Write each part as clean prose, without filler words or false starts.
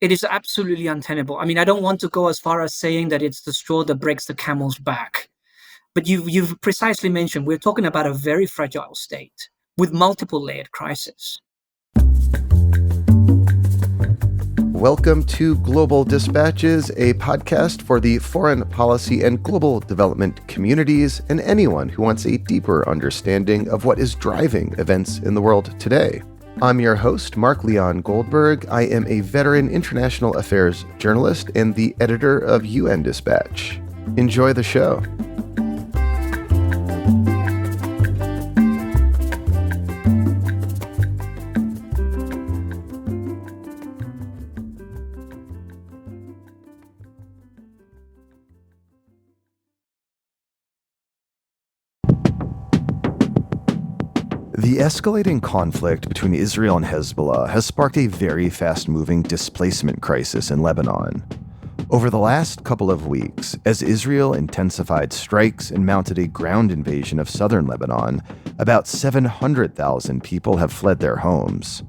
It is absolutely untenable. I mean, I don't want to go as far as saying that it's the straw that breaks the camel's back. But you've precisely mentioned we're talking about a very fragile state with multiple layered crises. Welcome to Global Dispatches, a podcast for the foreign policy and global development communities and anyone who wants a deeper understanding of what is driving events in the world today. I'm your host, Mark Leon Goldberg. I am a veteran international affairs journalist and the editor of UN Dispatch. Enjoy the show. The escalating conflict between Israel and Hezbollah has sparked a very fast-moving displacement crisis in Lebanon. Over the last couple of weeks, as Israel intensified strikes and mounted a ground invasion of southern Lebanon, about 700,000 people have fled their homes.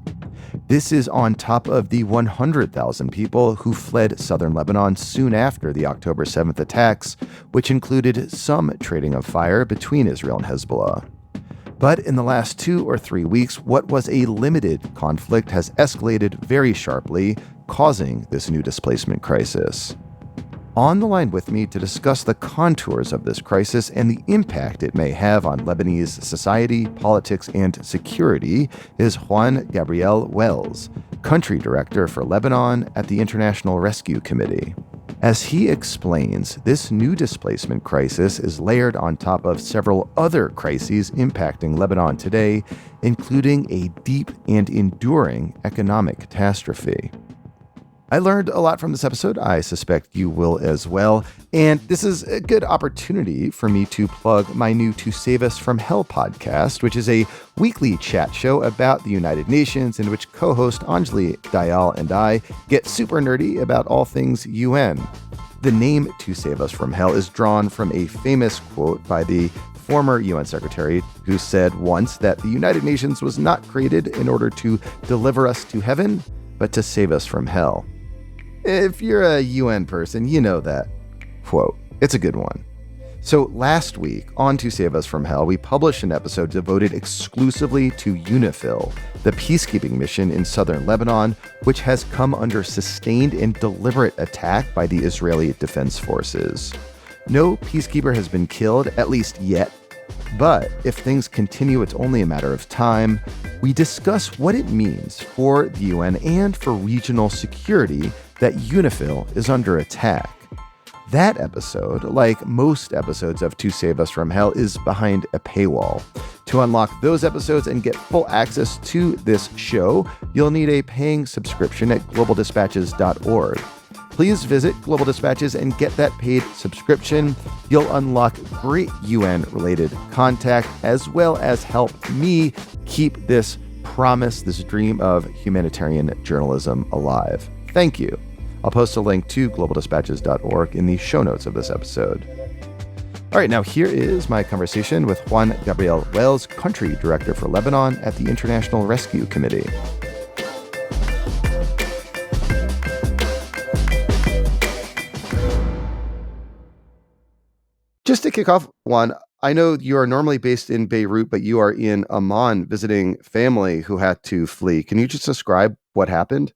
This is on top of the 100,000 people who fled southern Lebanon soon after the October 7th attacks, which included some trading of fire between Israel and Hezbollah. But in the last 2 or 3 weeks, what was a limited conflict has escalated very sharply, causing this new displacement crisis. On the line with me to discuss the contours of this crisis and the impact it may have on Lebanese society, politics, and security is Juan Gabriel Wells, country director for Lebanon at the International Rescue Committee. As he explains, this new displacement crisis is layered on top of several other crises impacting Lebanon today, including a deep and enduring economic catastrophe. I learned a lot from this episode. I suspect you will as well. And this is a good opportunity for me to plug my new To Save Us From Hell podcast, which is a weekly chat show about the United Nations in which co-host Anjali Dayal and I get super nerdy about all things UN. The name To Save Us From Hell is drawn from a famous quote by the former UN secretary who said once that the United Nations was not created in order to deliver us to heaven, but to save us from hell. If you're a UN person, you know that quote. It's a good one. So last week on To Save Us From Hell, we published an episode devoted exclusively to UNIFIL, the peacekeeping mission in southern Lebanon, which has come under sustained and deliberate attack by the Israeli Defense Forces. No peacekeeper has been killed, at least yet, but if things continue, it's only a matter of time. We discuss what it means for the UN and for regional security that UNIFIL is under attack. That episode, like most episodes of To Save Us From Hell, is behind a paywall. To unlock those episodes and get full access to this show, you'll need a paying subscription at globaldispatches.org. Please visit Global Dispatches and get that paid subscription. You'll unlock great UN-related contact, as well as help me keep this promise, this dream of humanitarian journalism alive. Thank you. I'll post a link to globaldispatches.org in the show notes of this episode. All right, now here is my conversation with Juan Gabriel Wells, country director for Lebanon at the International Rescue Committee. Just to kick off, Juan, I know you are normally based in Beirut, but you are in Amman visiting family who had to flee. Can you just describe what happened?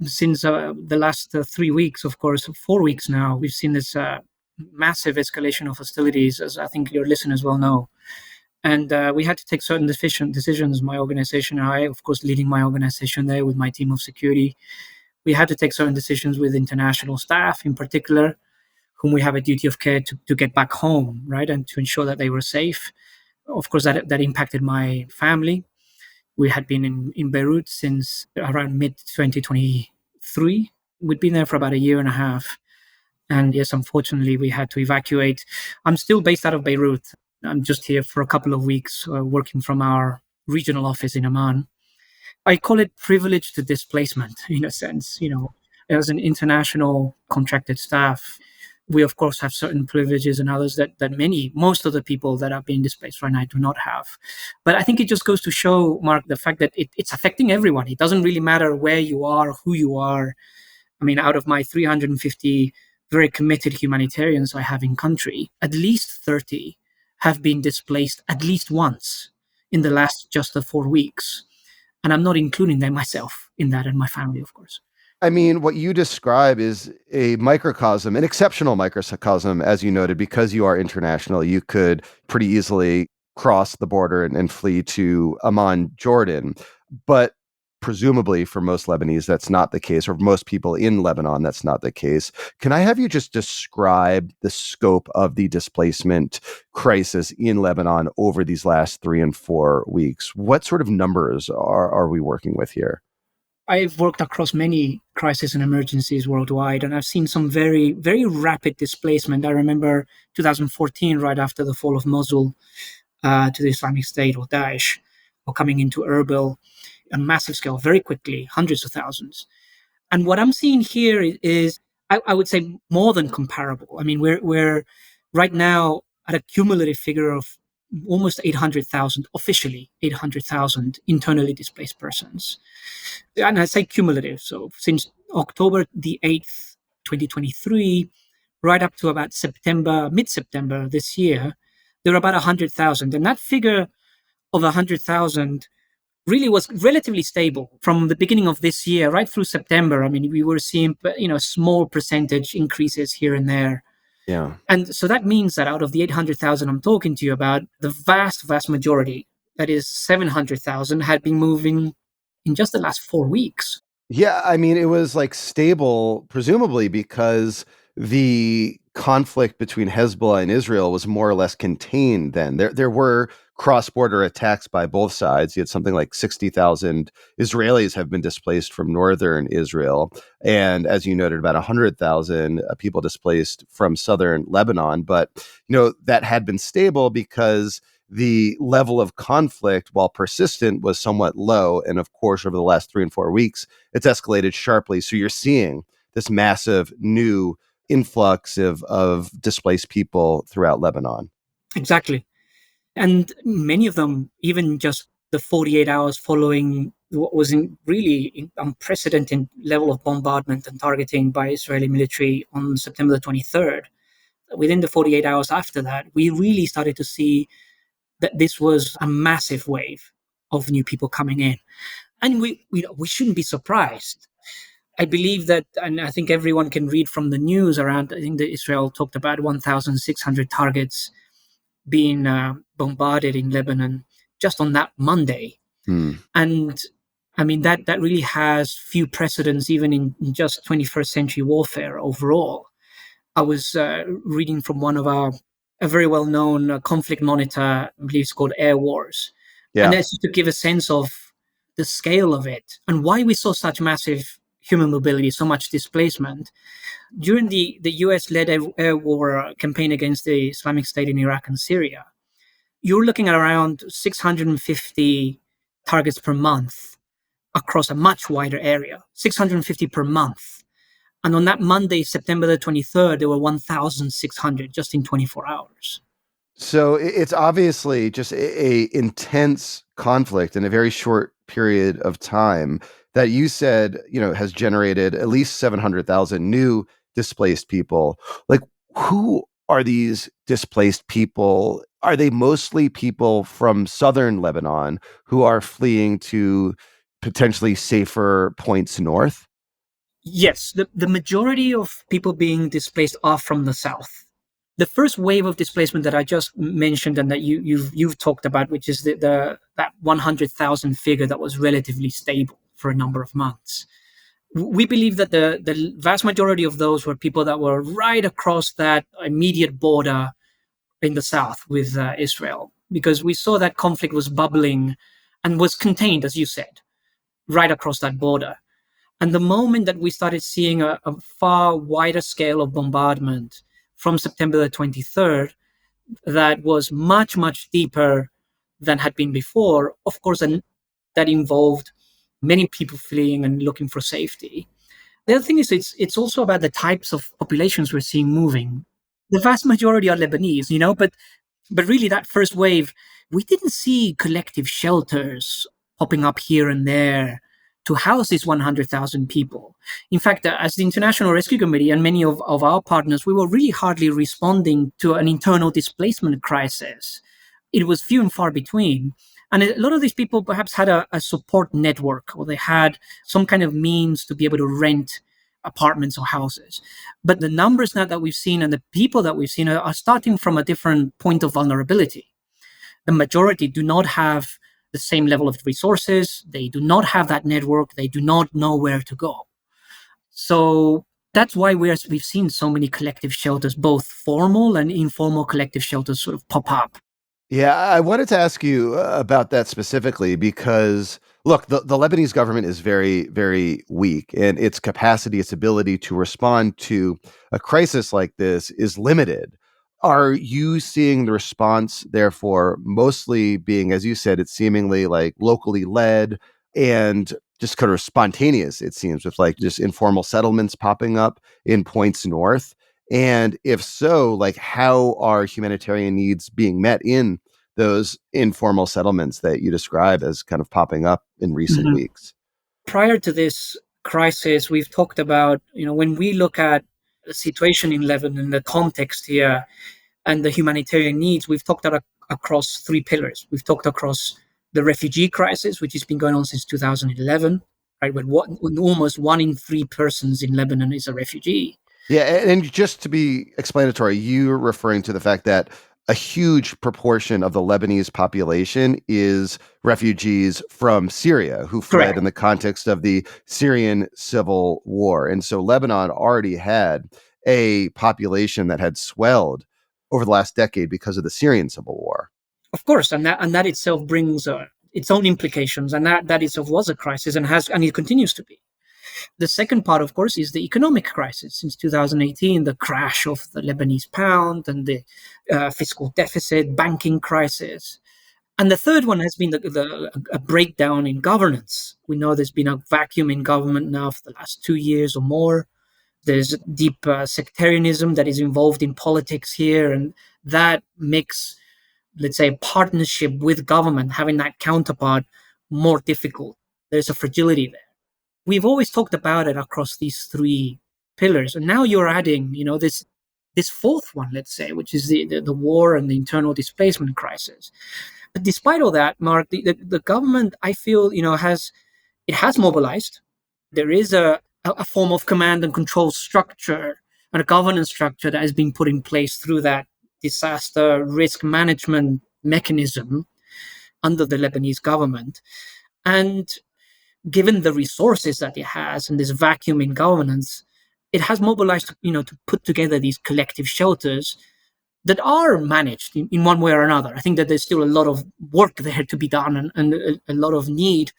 Since the last 3 weeks, of course, 4 weeks now, we've seen this massive escalation of hostilities, as I think your listeners well know. And we had to take certain decisions, my organization and I, of course, leading my organization there with my team of security. We had to take certain decisions with international staff in particular, whom we have a duty of care to get back home, right, and to ensure that they were safe. Of course, that impacted my family. We had been in Beirut since around mid-2023. We'd been there for about a year and a half. And yes, unfortunately, we had to evacuate. I'm still based out of Beirut. I'm just here for a couple of weeks working from our regional office in Amman. I call it privilege to displacement, in a sense. As an international contracted staff, we, of course, have certain privileges and others that most of the people that are being displaced right now do not have. But I think it just goes to show, Mark, the fact that it's affecting everyone. It doesn't really matter where you are, who you are. I mean, out of my 350 very committed humanitarians I have in country, at least 30 have been displaced at least once in the last just the 4 weeks. And I'm not including them myself in that, and my family, of course. I mean, what you describe is a microcosm, an exceptional microcosm, as you noted, because you are international. You could pretty easily cross the border and flee to Amman, Jordan. But presumably for most Lebanese, that's not the case, or most people in Lebanon, that's not the case. Can I have you just describe the scope of the displacement crisis in Lebanon over these last 3 and 4 weeks? What sort of numbers are we working with here? I've worked across many crises and emergencies worldwide, and I've seen some very, very rapid displacement. I remember 2014, right after the fall of Mosul to the Islamic State or Daesh, or coming into Erbil on massive scale, very quickly, hundreds of thousands. And what I'm seeing here is, I would say, more than comparable. I mean, we're right now at a cumulative figure of almost 800,000, officially 800,000 internally displaced persons. And I say cumulative. So since October the 8th, 2023, right up to about September, mid-September this year, there were about 100,000. And that figure of 100,000 really was relatively stable from the beginning of this year right through September. I mean, we were seeing, small percentage increases here and there. Yeah. And so that means that out of the 800,000 I'm talking to you about, the vast, vast majority, that is 700,000, had been moving in just the last 4 weeks. Yeah, I mean, it was like stable, presumably because the conflict between Hezbollah and Israel was more or less contained then. There were cross-border attacks by both sides. You had something like 60,000 Israelis have been displaced from northern Israel. And as you noted, about 100,000 people displaced from southern Lebanon. But, that had been stable because the level of conflict, while persistent, was somewhat low. And of course, over the last 3 and 4 weeks, it's escalated sharply. So you're seeing this massive new influx of displaced people throughout Lebanon. Exactly. And many of them, even just the 48 hours following what was really unprecedented level of bombardment and targeting by Israeli military on September the 23rd, within the 48 hours after that, we really started to see that this was a massive wave of new people coming in. And we shouldn't be surprised. I believe that, and I think everyone can read from the news around, I think that Israel talked about 1,600 targets being bombarded in Lebanon just on that Monday. And I mean, that really has few precedents, even in just 21st century warfare overall. I was reading from a very well-known conflict monitor, I believe it's called Air Wars. And Yeah. that's just to give a sense of the scale of it and why we saw such massive human mobility, so much displacement. During the US-led air war campaign against the Islamic State in Iraq and Syria, you're looking at around 650 targets per month across a much wider area, 650 per month. And on that Monday, September the 23rd, there were 1,600 just in 24 hours. So it's obviously just a intense conflict in a very short period of time that you said, has generated at least 700,000 new displaced people. Like, who are these displaced people? Are they mostly people from southern Lebanon who are fleeing to potentially safer points north? Yes, the majority of people being displaced are from the south. The first wave of displacement that I just mentioned and that you've talked about, which is that 100,000 figure that was relatively stable for a number of months. We believe that the vast majority of those were people that were right across that immediate border in the south with Israel, because we saw that conflict was bubbling and was contained, as you said, right across that border. And the moment that we started seeing a far wider scale of bombardment from September the 23rd, that was much, much deeper than had been before, of course, and that involved many people fleeing and looking for safety. The other thing is it's also about the types of populations we're seeing moving. The vast majority are Lebanese, but really that first wave, we didn't see collective shelters popping up here and there to house these 100,000 people. In fact, as the International Rescue Committee and many of our partners, we were really hardly responding to an internal displacement crisis. It was few and far between. And a lot of these people perhaps had a support network, or they had some kind of means to be able to rent apartments or houses. But the numbers now that we've seen and the people that we've seen are starting from a different point of vulnerability. The majority do not have the same level of resources. They do not have that network. They do not know where to go. So that's why we've seen so many collective shelters, both formal and informal collective shelters, sort of pop up. Yeah, I wanted to ask you about that specifically because, look, the Lebanese government is very, very weak, and its capacity, its ability to respond to a crisis like this is limited. Are you seeing the response, therefore, mostly being, as you said, it's seemingly like locally led and just kind of spontaneous, it seems, with like just informal settlements popping up in points north? And if so, like how are humanitarian needs being met in those informal settlements that you describe as kind of popping up in recent Mhm. weeks? Prior to this crisis, we've talked about, when we look at the situation in Lebanon, the context here, and the humanitarian needs, we've talked across three pillars. We've talked across the refugee crisis, which has been going on since 2011, right? When almost 1 in 3 persons in Lebanon is a refugee. Yeah, and just to be explanatory, you're referring to the fact that a huge proportion of the Lebanese population is refugees from Syria who fled Correct. in the context of the Syrian civil war. And so Lebanon already had a population that had swelled over the last decade because of the Syrian civil war. Of course, and that itself brings its own implications, and that itself was a crisis and it continues to be. The second part, of course, is the economic crisis. Since 2018, the crash of the Lebanese pound and the fiscal deficit, banking crisis. And the third one has been a breakdown in governance. We know there's been a vacuum in government now for the last 2 years or more. There's deep sectarianism that is involved in politics here, and that makes, let's say, partnership with government, having that counterpart, more difficult. There's a fragility there. We've always talked about it across these three pillars, and now you're adding, this fourth one, let's say, which is the war and the internal displacement crisis. But despite all that, Mark, the government, I feel, has mobilized. There is a form of command and control structure and a governance structure that has been put in place through that disaster risk management mechanism under the Lebanese government. And given the resources that it has and this vacuum in governance, it has mobilized, to put together these collective shelters that are managed in one way or another. I think that there's still a lot of work there to be done and a lot of need.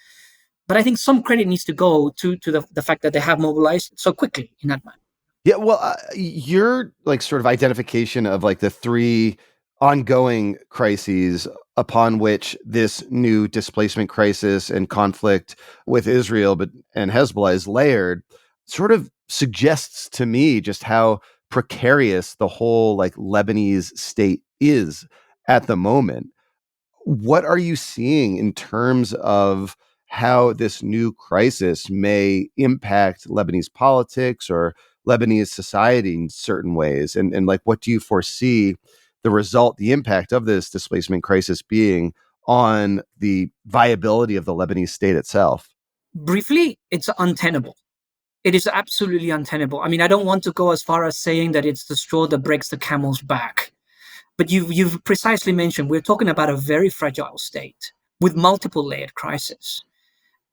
But I think some credit needs to go to the fact that they have mobilized so quickly in that manner. Yeah, well, your like sort of identification of like the three ongoing crises upon which this new displacement crisis and conflict with Israel and Hezbollah is layered sort of suggests to me just how precarious the whole like Lebanese state is at the moment. What are you seeing in terms of how this new crisis may impact Lebanese politics or Lebanese society in certain ways? And like, what do you foresee the impact of this displacement crisis being on the viability of the Lebanese state itself? Briefly, it's untenable. It is absolutely untenable. I mean, I don't want to go as far as saying that it's the straw that breaks the camel's back. But you've precisely mentioned we're talking about a very fragile state with multiple layered crises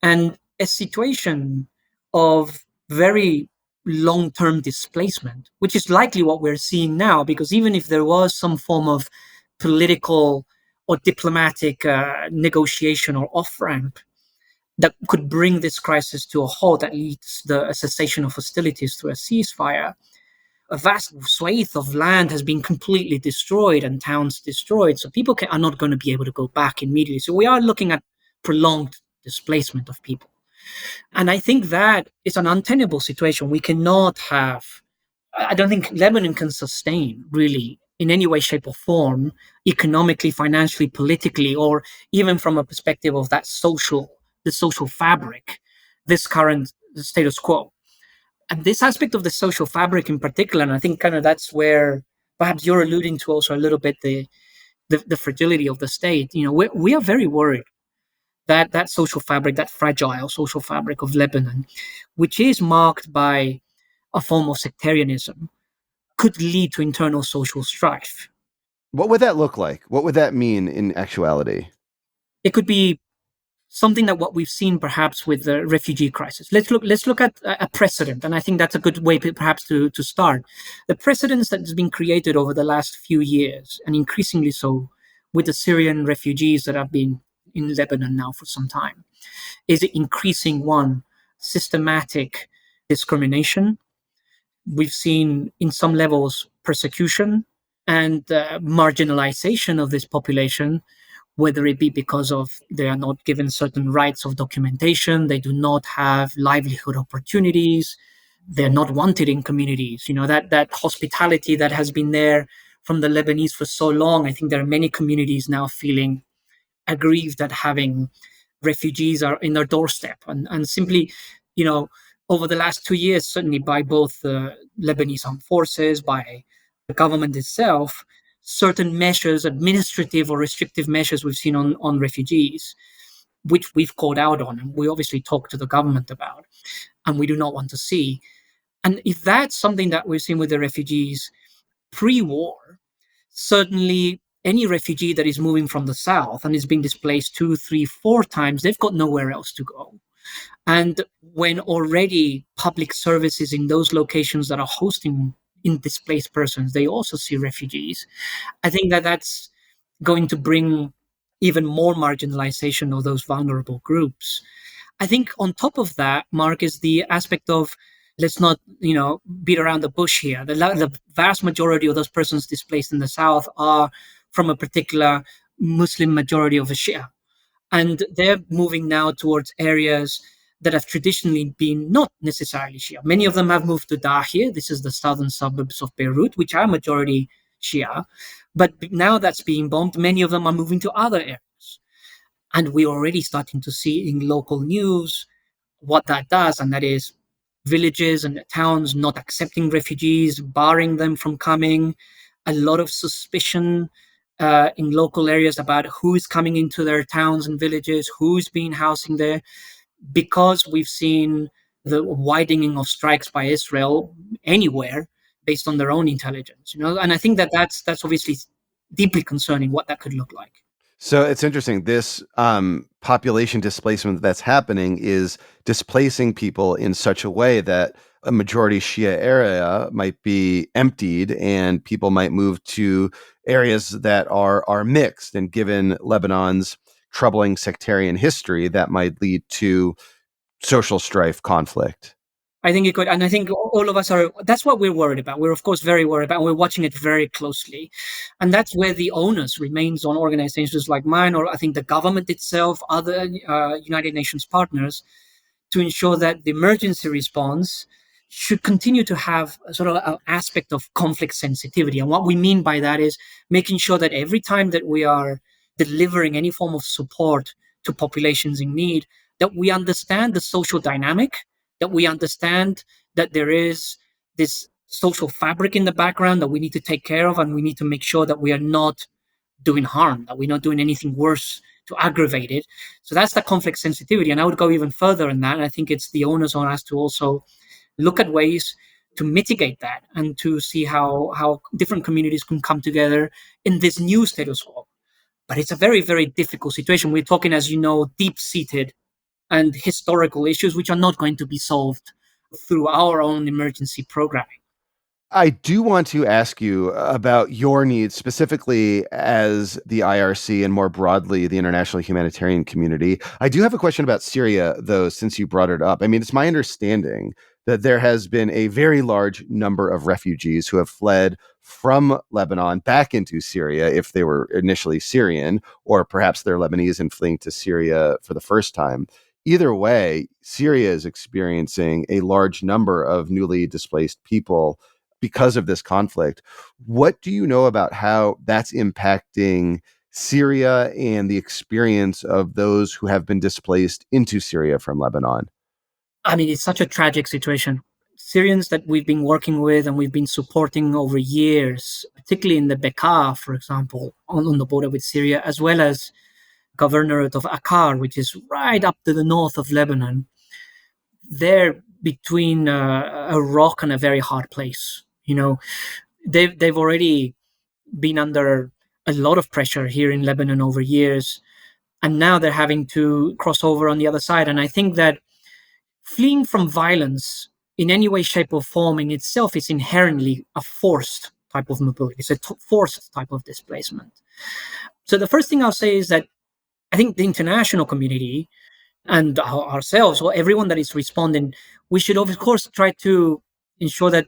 and a situation of very long-term displacement, which is likely what we're seeing now, because even if there was some form of political or diplomatic negotiation or off-ramp that could bring this crisis to a halt, that leads a cessation of hostilities through a ceasefire, a vast swathe of land has been completely destroyed and towns destroyed. So people are not going to be able to go back immediately. So we are looking at prolonged displacement of people. And I think that is an untenable situation. We cannot have, I don't think Lebanon can sustain really in any way, shape, or form, economically, financially, politically, or even from a perspective of the social fabric this current status quo. And this aspect of the social fabric in particular, and I think kind of that's where perhaps you're alluding to also a little bit the fragility of the state. We are very worried that that social fabric, that fragile social fabric of Lebanon, which is marked by a form of sectarianism, could lead to internal social strife. What would that look like? What would that mean in actuality? It could be something that what we've seen perhaps with the refugee crisis. Let's look at a precedent, and I think that's a good way perhaps to start. The precedents that has been created over the last few years, and increasingly so with the Syrian refugees that have been in Lebanon now for some time, is increasing one systematic discrimination. We've seen in some levels persecution and marginalization of this population, whether it be because of they are not given certain rights of documentation, they do not have livelihood opportunities, they're not wanted in communities. That hospitality that has been there from the Lebanese for so long. I think there are many communities now feeling aggrieved at having refugees are in their doorstep, and simply, you know, over the last 2 years, certainly by both the Lebanese armed forces, by the government itself, certain measures, administrative or restrictive measures we've seen on refugees, which we've called out on, and we obviously talk to the government about, and we do not want to see. And if that's something that we've seen with the refugees pre-war, certainly any refugee that is moving from the south and is being displaced 2, 3, 4 times, they've got nowhere else to go. And when already public services in those locations that are hosting in displaced persons, they also see refugees, I think that that's going to bring even more marginalization of those vulnerable groups. I think on top of that, Mark, is the aspect of, let's not, beat around the bush here. The vast majority of those persons displaced in the south are from a particular Muslim majority of the Shia, and they're moving now towards areas that have traditionally been not necessarily Shia. Many of them have moved to Dahir. This is the southern suburbs of Beirut, which are majority Shia. But now that's being bombed, many of them are moving to other areas. And we're already starting to see in local news what that does, and that is villages and towns not accepting refugees, barring them from coming, a lot of suspicion in local areas about who is coming into their towns and villages, who's being housing there, because we've seen the widening of strikes by Israel anywhere based on their own intelligence. And I think that that's obviously deeply concerning what that could look like. So it's interesting. This population displacement that's happening is displacing people in such a way that a majority Shia area might be emptied and people might move to areas that are mixed. And given Lebanon's troubling sectarian history, that might lead to social strife, conflict. I think it could. And I think all of us that's what we're worried about. We're, of course, very worried about, and we're watching it very closely. And that's where the onus remains on organizations like mine, or I think the government itself, other United Nations partners, to ensure that the emergency response should continue to have a sort of an aspect of conflict sensitivity. And what we mean by that is making sure that every time that we are delivering any form of support to populations in need, that we understand the social dynamic, that we understand that there is this social fabric in the background that we need to take care of, and we need to make sure that we are not doing harm, that we're not doing anything worse to aggravate it. So that's the conflict sensitivity. And I would go even further in that. And I think it's the onus on us to also look at ways to mitigate that and to see how different communities can come together in this new status quo. But it's a very, very difficult situation. We're talking, as you know, deep-seated and historical issues which are not going to be solved through our own emergency programming. I do want to ask you about your needs, specifically as the IRC and more broadly the international humanitarian community. I do have a question about Syria, though, since you brought it up. I mean, it's my understanding that there has been a very large number of refugees who have fled from Lebanon back into Syria, if they were initially Syrian, or perhaps they're Lebanese and fleeing to Syria for the first time. Either way, Syria is experiencing a large number of newly displaced people because of this conflict. What do you know about how that's impacting Syria and the experience of those who have been displaced into Syria from Lebanon? I mean, it's such a tragic situation. Syrians that we've been working with and we've been supporting over years, particularly in the Bekaa, for example, on the border with Syria, as well as governorate of Akkar, which is right up to the north of Lebanon. They're between a rock and a very hard place. They've already been under a lot of pressure here in Lebanon over years, and now they're having to cross over on the other side. And I think that fleeing from violence in any way, shape, or form in itself is inherently a forced type of mobility. It's a forced type of displacement. So the first thing I'll say is that I think the international community and ourselves, or everyone that is responding, we should of course try to ensure that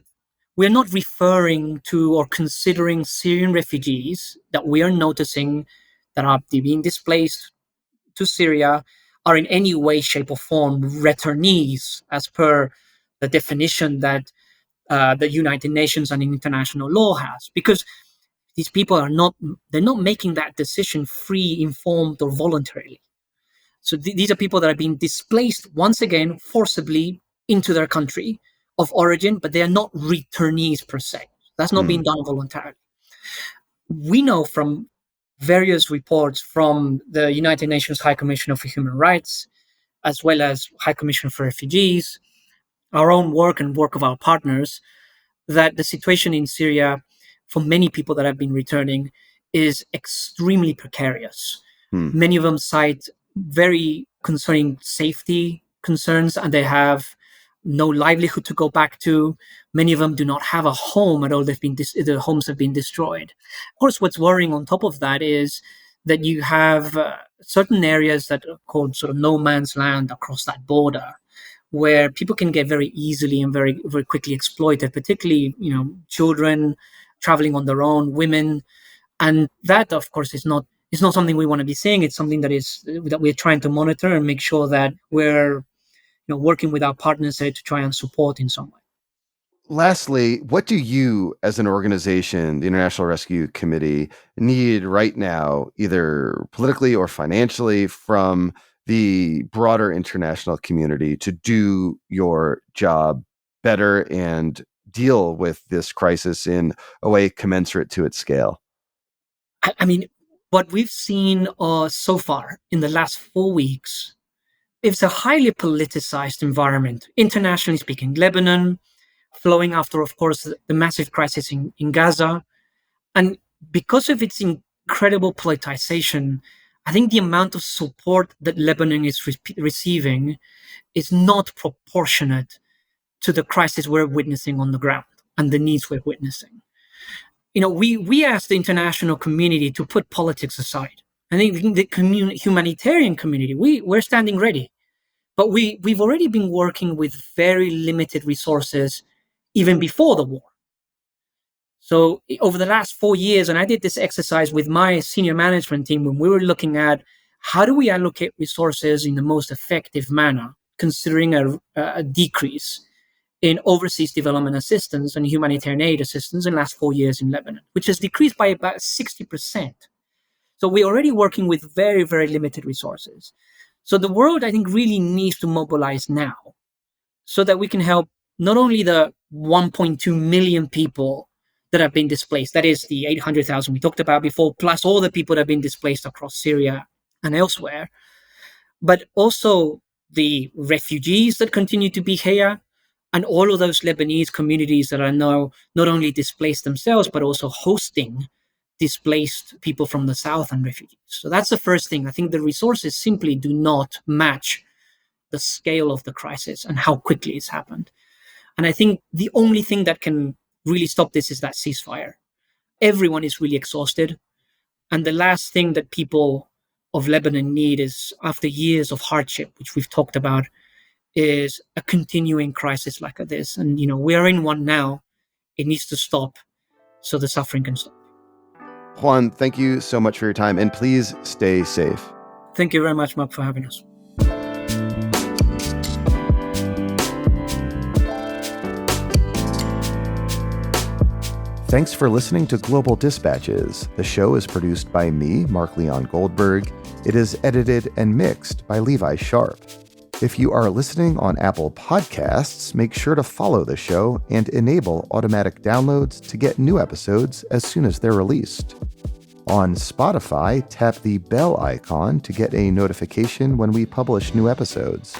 we're not referring to or considering Syrian refugees that we are noticing that are being displaced to Syria are in any way, shape, or form returnees, as per the definition that the United Nations and international law has, because these people they're not making that decision free, informed, or voluntarily. So these are people that are being displaced once again forcibly into their country of origin, but they are not returnees per se. That's not being done voluntarily. We know from various reports from the United Nations High Commissioner for Human Rights, as well as High Commissioner for Refugees, our own work and work of our partners, that the situation in Syria for many people that have been returning is extremely precarious. Many of them cite very concerning safety concerns, and they have no livelihood to go back to. Many of them do not have a home at all. Their homes have been destroyed. Of course, what's worrying on top of that is that you have certain areas that are called sort of no man's land across that border, where people can get very easily and very, very quickly exploited, particularly, children traveling on their own, women. And that, of course, is not something we want to be seeing. It's something that we're trying to monitor and make sure that we're working with our partners there to try and support in some way. Lastly, what do you, as an organization, the International Rescue Committee, need right now, either politically or financially, from the broader international community to do your job better and deal with this crisis in a way commensurate to its scale? I mean, what we've seen so far in the last 4 weeks, it's a highly politicized environment, internationally speaking. Lebanon, flowing after, of course, the massive crisis in Gaza. And because of its incredible politicization, I think the amount of support that Lebanon is receiving is not proportionate to the crisis we're witnessing on the ground and the needs we're witnessing. We asked the international community to put politics aside. I think the humanitarian community, we're standing ready. But we've already been working with very limited resources even before the war. So over the last 4 years, and I did this exercise with my senior management team when we were looking at how do we allocate resources in the most effective manner, considering a decrease in overseas development assistance and humanitarian aid assistance in the last 4 years in Lebanon, which has decreased by about 60%. So we're already working with very, very limited resources. So the world, I think, really needs to mobilize now so that we can help not only the 1.2 million people that have been displaced, that is the 800,000 we talked about before, plus all the people that have been displaced across Syria and elsewhere, but also the refugees that continue to be here, and all of those Lebanese communities that are now not only displaced themselves, but also hosting displaced people from the south and refugees. So that's the first thing. I think the resources simply do not match the scale of the crisis and how quickly it's happened. And I think the only thing that can really stop this is that ceasefire. Everyone is really exhausted. And the last thing that people of Lebanon need is, after years of hardship, which we've talked about, is a continuing crisis like this. And, we are in one now. It needs to stop so the suffering can stop. Juan, thank you so much for your time, and please stay safe. Thank you very much, Mark, for having us. Thanks for listening to Global Dispatches. The show is produced by me, Mark Leon Goldberg. It is edited and mixed by Levi Sharp. If you are listening on Apple Podcasts, make sure to follow the show and enable automatic downloads to get new episodes as soon as they're released. On Spotify, tap the bell icon to get a notification when we publish new episodes.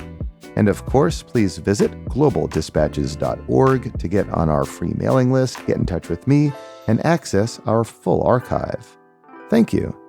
And of course, please visit globaldispatches.org to get on our free mailing list, get in touch with me, and access our full archive. Thank you.